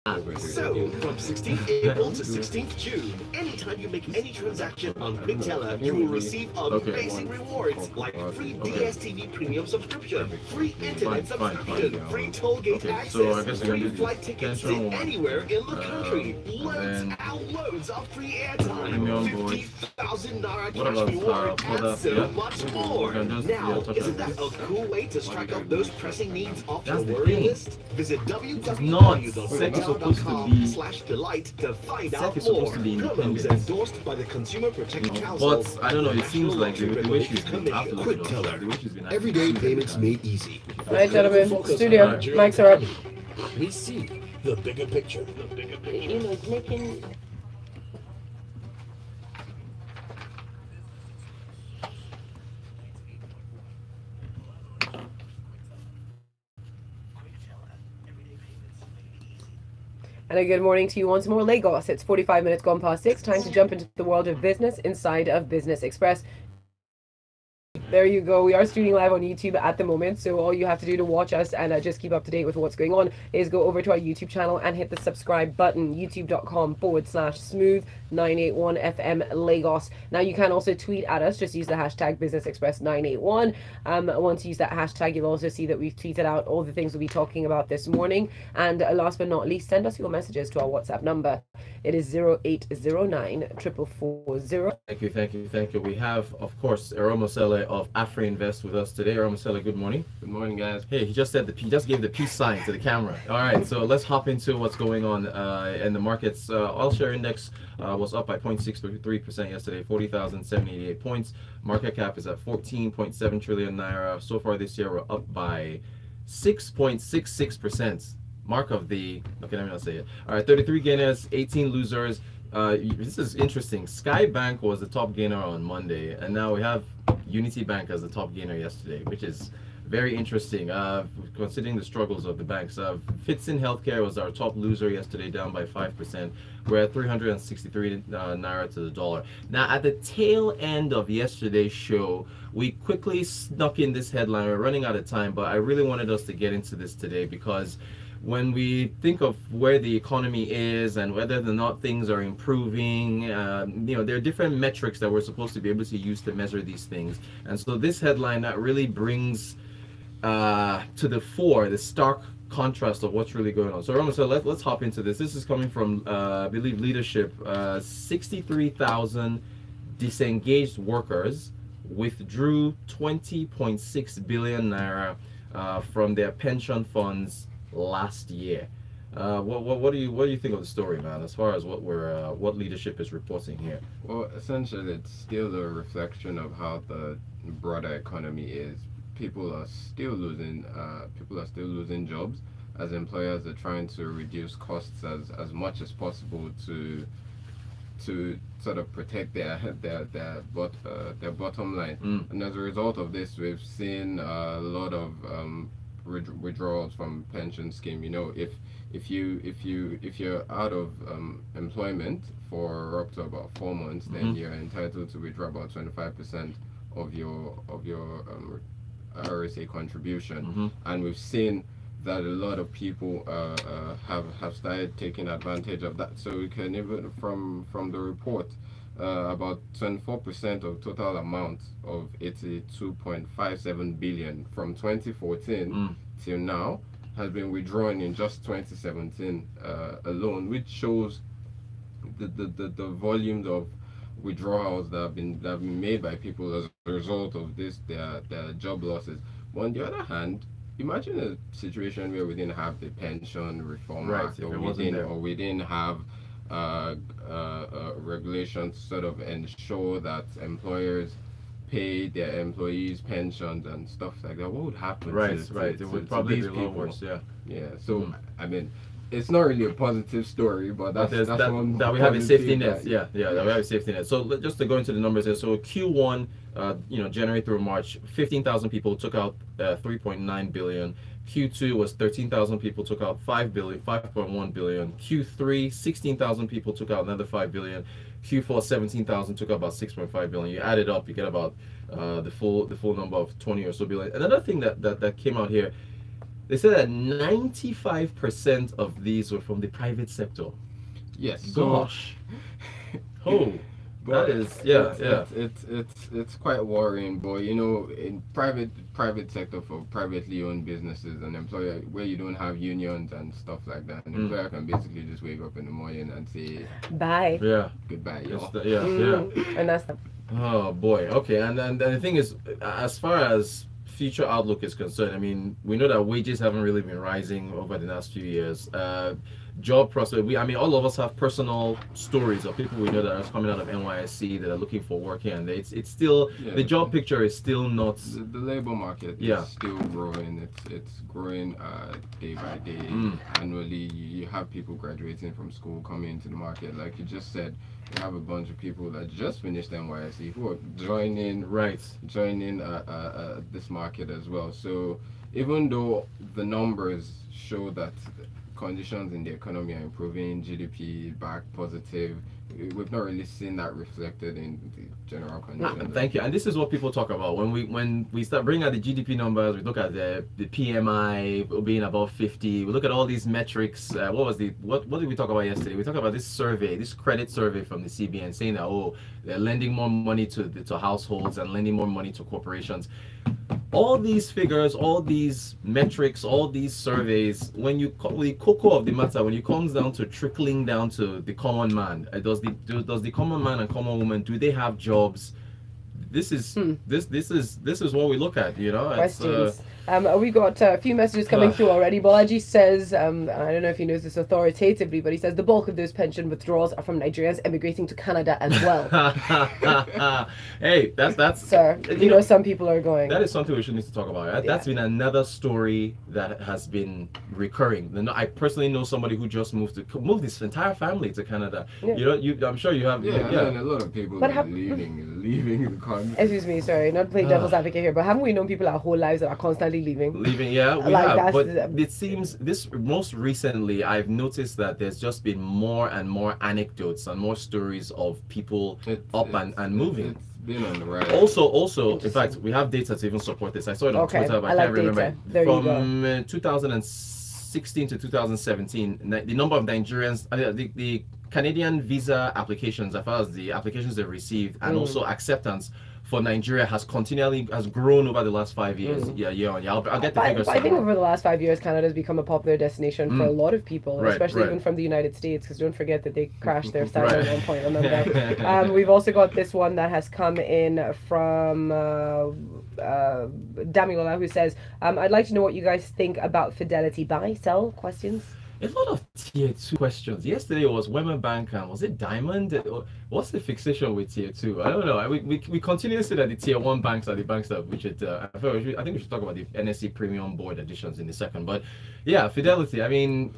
So, from 16th April to 16th June, anytime you make any transaction on Quick Teller, you will receive amazing rewards like free DSTV premium subscription, free internet subscription, free tollgate access, free flight tickets to anywhere in the country, loads and loads of free airtime, 50,000 Naira cash reward, and so much more. Now, isn't that a cool way to strike up those pressing needs off your worry list? Visit www.quickteller.com/delight to find out more. Promos endorsed by the Consumer Protection Council. But I don't know, it seems like the way she's been Quick Teller. Everyday payments made easy. All right, gentlemen, studio, mics are up. We see the bigger picture. You know, making. And a good morning to you once more, Lagos. It's 45 minutes gone past 6. Time to jump into the world of business inside of Business Express. There you go. We are streaming live on YouTube at the moment, so all you have to do to watch us and just keep up to date with what's going on is go over to our YouTube channel and hit the subscribe button, youtube.com/smooth981FM Lagos. Now you can also tweet at us. Just use the hashtag BusinessExpress981. Once you use that hashtag, you'll also see that we've tweeted out all the things we'll be talking about this morning. And last but not least, send us your messages to our WhatsApp number. It is 0809 44440. Thank you. We have, of course, Eromosele of Afri Invest with us today. Eromosele, good morning. Good morning, guys. Hey, he just gave the peace sign to the camera. All right, so let's hop into what's going on in the markets. All share index was up by 0.63% yesterday, 40,788 points. Market cap is at 14.7 trillion naira. So far this year, we're up by 6.66%. Mark of the, okay, let me not say it. All right, 33 gainers, 18 losers. This is interesting. Sky Bank was the top gainer on Monday, and now we have Unity Bank as the top gainer yesterday, which is very interesting, considering the struggles of the banks. Fitsin Healthcare was our top loser yesterday, down by 5%. We're at 363 naira to the dollar. Now, at the tail end of yesterday's show, we quickly snuck in this headline. We're running out of time, but I really wanted us to get into this today because when we think of where the economy is and whether or not things are improving, there are different metrics that we're supposed to be able to use to measure these things. And so this headline that really brings to the fore the stark contrast of what's really going on. So Eromosele, let's hop into this. This is coming from, I believe, Leadership. 63,000 disengaged workers withdrew 20.6 billion naira from their pension funds last year. What do you think of the story, man, as far as what Leadership is reporting here? Well, essentially it's still a reflection of how the broader economy is. People are still losing jobs, as employers are trying to reduce costs as much as possible to sort of protect their bottom line. And as a result of this, we've seen a lot of withdrawals from pension scheme. If you're out of employment for up to about 4 months, then you're entitled to withdraw about 25% of your RSA contribution. And we've seen that a lot of people have started taking advantage of that. So we can even from the report, about 24% of total amount of 82.57 billion from 2014 till now has been withdrawn in just 2017 alone, which shows the volumes of withdrawals that have been made by people as a result of this, their job losses. But on the other hand, imagine a situation where we didn't have the pension reform act, or we didn't have regulations to sort of ensure that employers pay their employees pensions and stuff like that. What would happen? It would probably be a lot worse. So I mean, it's not really a positive story, but that's one that we have a safety net. That we have a safety net. So just to go into the numbers here. So Q1, January through March, 15,000 people took out 3.9 billion. Q2 was 13,000 people took out 5.1 billion. Q3, 16,000 people took out another 5 billion. Q4, 17,000 took out about 6.5 billion. You add it up, you get about the full number of 20 or so billion. Another thing that came out here, They said that 95% of these were from the private sector. Yes. Gosh. Oh. But That is, yeah, it's quite worrying. But you know, in private sector for privately owned businesses, an employer where you don't have unions and stuff like that, an employer can basically just wake up in the morning and say Bye. Yeah. goodbye, y'all. Yeah. And that's the Oh boy. Okay. And then the thing is, as far as future outlook is concerned, I mean, we know that wages haven't really been rising over the last few years. Job prospect. I mean, all of us have personal stories of people we know that are coming out of NYSC that are looking for work here, and it's still the job picture is still not. The labor market is still growing. It's growing day by day. Annually, you have people graduating from school coming into the market. Like you just said, you have a bunch of people that just finished NYSC who are joining this market as well. So even though the numbers show that conditions in the economy are improving, GDP back positive, we've not really seen that reflected in the general conditions. Thank you. And this is what people talk about when we start bringing out the GDP numbers. We look at the PMI being above 50. We look at all these metrics. What did we talk about yesterday? We talked about this survey, this credit survey from the CBN, saying that they're lending more money to households and lending more money to corporations. All these figures, all these metrics, all these surveys, the cocoa of the matter, when it comes down to trickling down to the common man, does the common man and common woman, do they have jobs? This is what we look at, you know. questions. We got a few messages coming through already. Balaji says, I don't know if he knows this authoritatively, but he says the bulk of those pension withdrawals are from Nigerians emigrating to Canada as well. Hey, that's Sir, you know some people are going. That is something we should need to talk about. Right? That's been another story that has been recurring. I personally know somebody who just moved his entire family to Canada. Yeah. You know, I'm sure you have. And a lot of people are leaving the country. Excuse me, sorry, not playing devil's advocate here, but haven't we known people our whole lives that are constantly leaving? Yeah, we have. But it seems most recently, I've noticed that there's just been more and more anecdotes and more stories of people and moving. It's been on the rise. Also, in fact, we have data to even support this. I saw it on Twitter, but I can't remember. From 2016 to 2017, the number of Nigerians, the Canadian visa applications, as far as the applications they've received, and also acceptance for Nigeria has grown over the last 5 years. I'll get the figures. I think over the last 5 years, Canada has become a popular destination for a lot of people, especially even from the United States, because don't forget that they crashed their site at one point, remember? We've also got this one that has come in from Damilola, who says, I'd like to know what you guys think about Fidelity. Buy, sell, questions? A lot of tier 2 questions. Yesterday was Wema Bank and was it Diamond? What's the fixation with tier 2? I don't know. We continue to say that the tier 1 banks are the banks that we should. I think we should talk about the NSE Premium Board additions in a second. But yeah, Fidelity. I mean,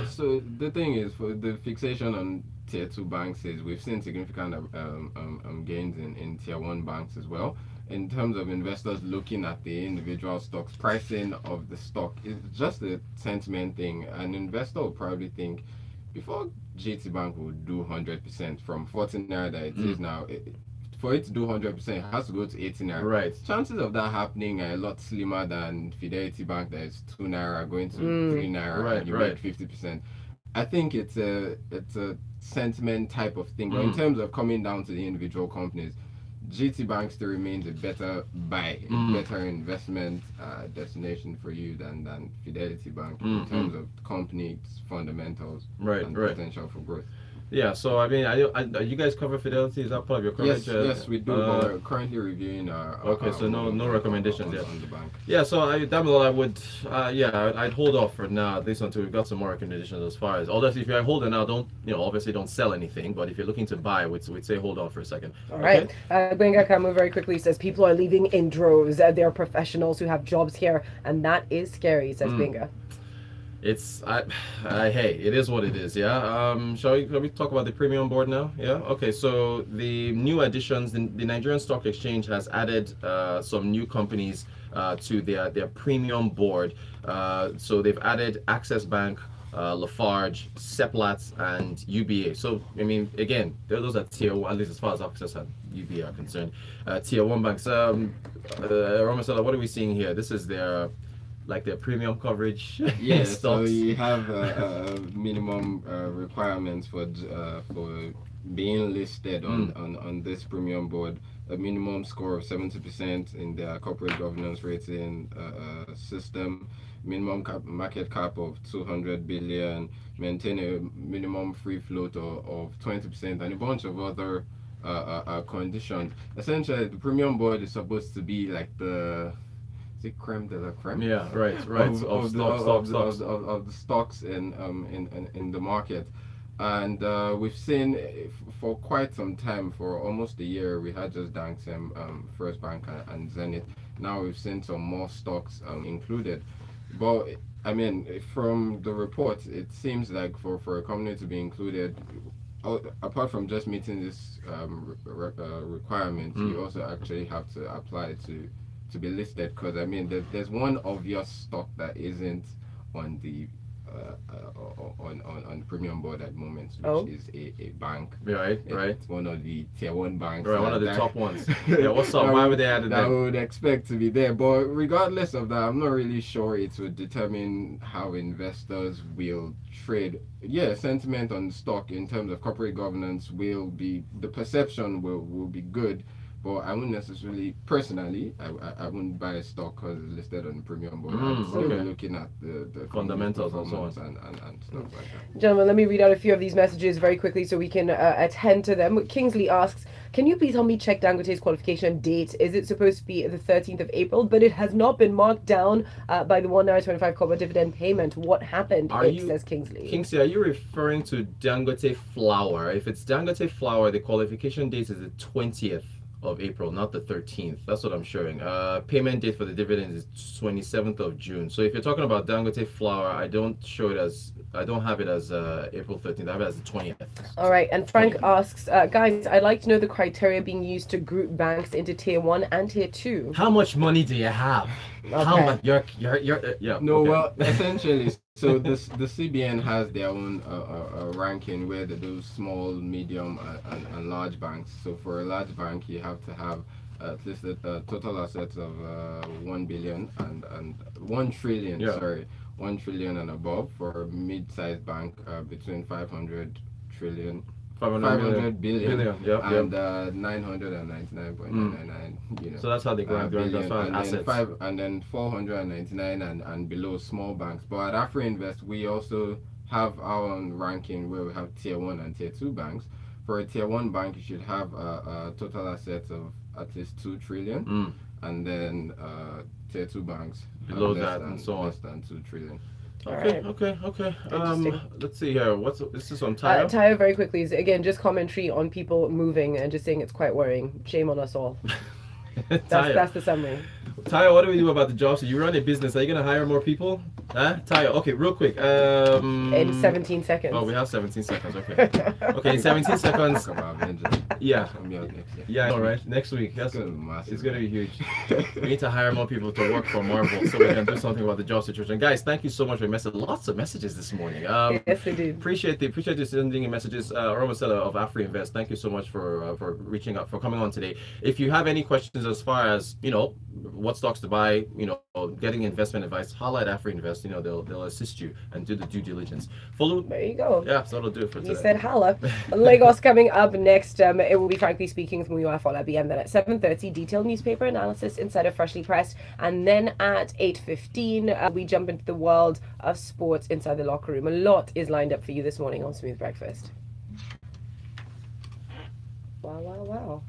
so the thing is, for the fixation on tier 2 banks is we've seen significant gains in tier 1 banks as well. In terms of investors looking at the individual stocks, pricing of the stock is just a sentiment thing. An investor will probably think, before GT Bank will do 100% from 14 naira that it is now, for it to do 100%, it has to go to 18 naira. Right. Chances of that happening are a lot slimmer than Fidelity Bank that is 2 naira going to 3 naira and you make 50%. I think it's a sentiment type of thing. But in terms of coming down to the individual companies, GT Bank still remains a better buy, a better investment destination for you than Fidelity Bank in terms of company's fundamentals and potential for growth. Yeah, so I mean, are you guys cover Fidelity? Is that part of your coverage? Yes, we do. But we're currently reviewing our so no recommendations yet on the bank. Yeah, so I'd hold off for now, at least until we've got some more recommendations as far as. Although if you're holding now, obviously don't sell anything. But if you're looking to buy, we'd say hold on for a second. All right. Gwenga Kamu very quickly says people are leaving in droves. They're professionals who have jobs here, and that is scary, says Gwenga. Hey, it is what it is, yeah. Shall we talk about the premium board now? Yeah. Okay. So the new additions, the Nigerian Stock Exchange has added some new companies to their premium board. So they've added Access Bank, Lafarge, Seplat, and UBA. So I mean, again, those are tier 1, at least as far as Access and UBA are concerned. Tier 1 banks. Eromosele, what are we seeing here? This is their like their premium coverage. Yeah, so stocks. you have minimum requirements for being listed on this premium board. A minimum score of 70% in their corporate governance rating system, minimum market cap of 200 billion, maintain a minimum free float of 20%, and a bunch of other conditions. Essentially, the premium board is supposed to be like the creme de la creme. Yeah, right. Of the stocks in the market. And we've seen for quite some time, for almost a year, we had just Danksem, First Bank, and Zenith. Now we've seen some more stocks included. But I mean, from the report, it seems like for a company to be included, apart from just meeting this requirement, you also actually have to apply to be listed. Because I mean, there's one obvious stock that isn't on the on the premium board at the moment, which is a bank. Right. It's one of the tier 1 banks. Right, one of the top ones. Yeah, what's up? Why would they add it? That would expect to be there. But regardless of that, I'm not really sure it would determine how investors will trade. Yeah, sentiment on stock in terms of corporate governance will be, the perception will be good. But I wouldn't necessarily, personally, I wouldn't buy a stock because it's listed on the premium board. I'm still looking at the fundamentals and so on. and stuff like that. Gentlemen, let me read out a few of these messages very quickly so we can attend to them. Kingsley asks, can you please help me check Dangote's qualification date? Is it supposed to be the 13th of April? But it has not been marked down by the £1.25 dividend payment. What happened? Says Kingsley. Kingsley, are you referring to Dangote Flour? If it's Dangote Flour, the qualification date is the 20th of April, not the 13th. That's what I'm showing. Payment date for the dividend is 27th of June. So if you're talking about Dangote Flour, I don't have it as April 13th. I have it as the 20th. All right. And Frank asks, guys, I'd like to know the criteria being used to group banks into tier 1 and tier 2. How much money do you have? Okay. How much? You're yeah. No, okay. well, essentially, so the CBN has their own ranking where they do small, medium, and large banks. So for a large bank, you have to have at least total assets of 1 billion and 1 trillion. Yeah. Sorry, 1 trillion and above. For a mid-sized bank, between 500 billion and 999.999. You know, so that's how they go billion, and assets. then 499 and below small banks. But at Afri Invest, we also have our own ranking where we have tier 1 and tier 2 banks. For a tier 1 bank, you should have total assets of at least 2 trillion, and then tier 2 banks below that and so on, less than 2 trillion. Okay. Let's see here. This is on Tayo? Tayo, very quickly, is again just commentary on people moving and just saying it's quite worrying. Shame on us all. That's the summary. Tayo, what do we do about the job? So you run a business. Are you gonna hire more people? Huh? Tayo, okay, real quick. In 17 seconds. Oh, we have 17 seconds. Okay. Okay, in 17 seconds. Yeah. Yeah. All right. Next week. It's gonna be huge. We need to hire more people to work for Marvel so we can do something about the job situation. Guys, thank you so much for your message. Lots of messages this morning. Yes, we do. Appreciate you sending in messages. Eromosele of Afri Invest. Thank you so much for reaching out, for coming on today. If you have any questions as far as what stocks to buy, getting investment advice, holla at Afri Invest. They'll assist you and do the due diligence. Folu, there you go. Yeah, so that'll do it for today. He said holla. Lagos coming up next. It will be Frankly Speaking with Muyiwa Afolabi, and then at 7:30, detailed newspaper analysis inside of Freshly Pressed, and then at 8:15, we jump into the world of sports inside the locker room. A lot is lined up for you this morning on Smooth Breakfast. Wow, wow, wow.